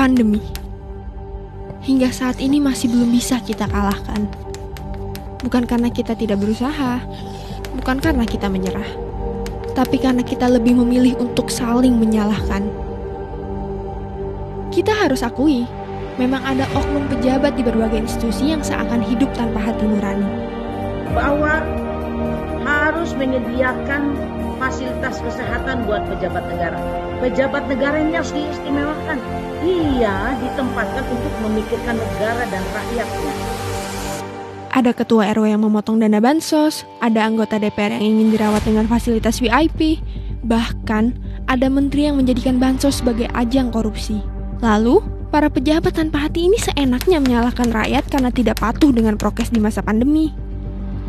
Pandemi. Hingga saat ini masih belum bisa kita kalahkan. Bukan karena kita tidak berusaha, bukan karena kita menyerah, tapi karena kita lebih memilih untuk saling menyalahkan. Kita harus akui, memang ada oknum pejabat di berbagai institusi yang seakan hidup tanpa hati nurani. Bahwa harus menyediakan fasilitas kesehatan buat pejabat negara. Pejabat negara ini harus diistimewakan. Ia ditempatkan untuk memikirkan negara dan rakyatnya. Ada ketua RW yang memotong dana bansos, ada anggota DPR yang ingin dirawat dengan fasilitas VIP, bahkan ada menteri yang menjadikan bansos sebagai ajang korupsi. Lalu, para pejabat tanpa hati ini seenaknya menyalahkan rakyat karena tidak patuh dengan prokes di masa pandemi.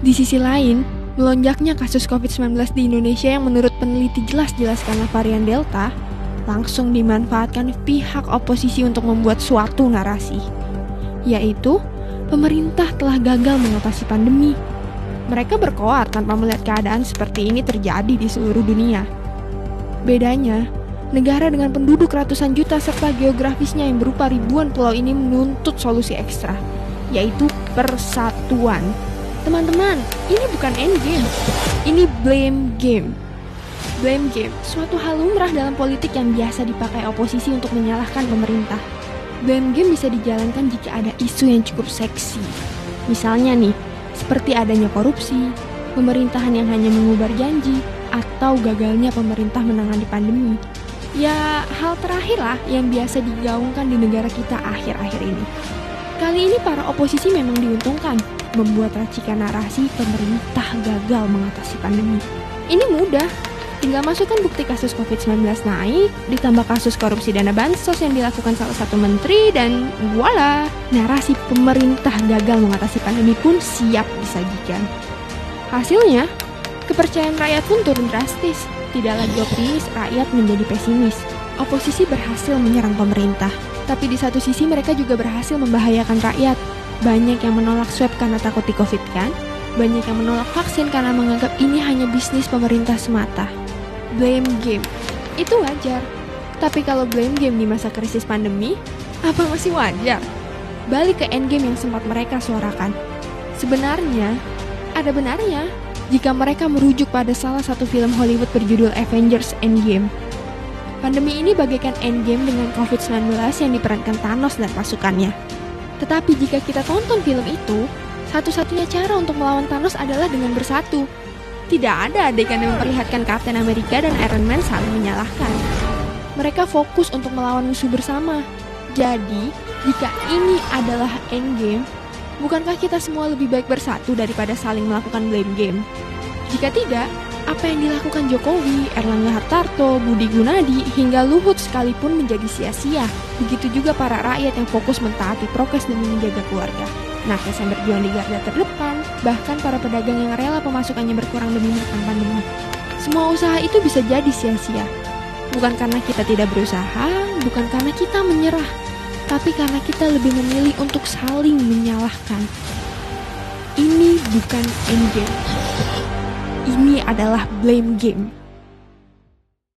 Di sisi lain, melonjaknya kasus COVID-19 di Indonesia yang menurut peneliti jelas-jelas karena varian Delta, langsung dimanfaatkan pihak oposisi untuk membuat suatu narasi, yaitu pemerintah telah gagal mengatasi pandemi. Mereka berkoar tanpa melihat keadaan seperti ini terjadi di seluruh dunia. Bedanya, negara dengan penduduk ratusan juta serta geografisnya yang berupa ribuan pulau ini menuntut solusi ekstra, yaitu persatuan. Teman-teman, ini bukan endgame, ini blame game. Blame game, suatu hal lumrah dalam politik yang biasa dipakai oposisi untuk menyalahkan pemerintah. Blame game bisa dijalankan jika ada isu yang cukup seksi. Misalnya nih, seperti adanya korupsi, pemerintahan yang hanya mengubar janji, atau gagalnya pemerintah menangani pandemi. Ya, hal terakhir lah yang biasa digaungkan di negara kita akhir-akhir ini. Kali ini para oposisi memang diuntungkan, membuat racikan narasi pemerintah gagal mengatasi pandemi. Ini mudah. Tinggal masukkan bukti kasus COVID-19 naik, ditambah kasus korupsi dana bansos yang dilakukan salah satu menteri, dan voila, narasi pemerintah gagal mengatasi pandemi pun siap disajikan. Hasilnya, kepercayaan rakyat pun turun drastis. Tidak lagi optimis, rakyat menjadi pesimis. Oposisi berhasil menyerang pemerintah, tapi di satu sisi mereka juga berhasil membahayakan rakyat. Banyak yang menolak swab karena takut di-COVID kan? Banyak yang menolak vaksin karena menganggap ini hanya bisnis pemerintah semata. Blame game, itu wajar. Tapi kalau blame game di masa krisis pandemi, apa masih wajar? Balik ke endgame yang sempat mereka suarakan. Sebenarnya, ada benarnya jika mereka merujuk pada salah satu film Hollywood berjudul Avengers Endgame. Pandemi ini bagaikan endgame dengan COVID-19 yang diperankan Thanos dan pasukannya. Tetapi jika kita tonton film itu, satu-satunya cara untuk melawan Thanos adalah dengan bersatu. Tidak ada adegan yang memperlihatkan Captain America dan Iron Man saling menyalahkan. Mereka fokus untuk melawan musuh bersama. Jadi, jika ini adalah endgame, bukankah kita semua lebih baik bersatu daripada saling melakukan blame game? Jika tidak, apa yang dilakukan Jokowi, Erlangga Hartarto, Budi Gunadi, hingga Luhut sekalipun menjadi sia-sia. Begitu juga para rakyat yang fokus mentaati prokes demi menjaga keluarga. Nakes yang berjuang di garda terdepan, bahkan para pedagang yang rela pemasukannya berkurang demi menekan pandemi. Semua usaha itu bisa jadi sia-sia. Bukan karena kita tidak berusaha, bukan karena kita menyerah, tapi karena kita lebih memilih untuk saling menyalahkan. Ini bukan endgame. Ini adalah blame game.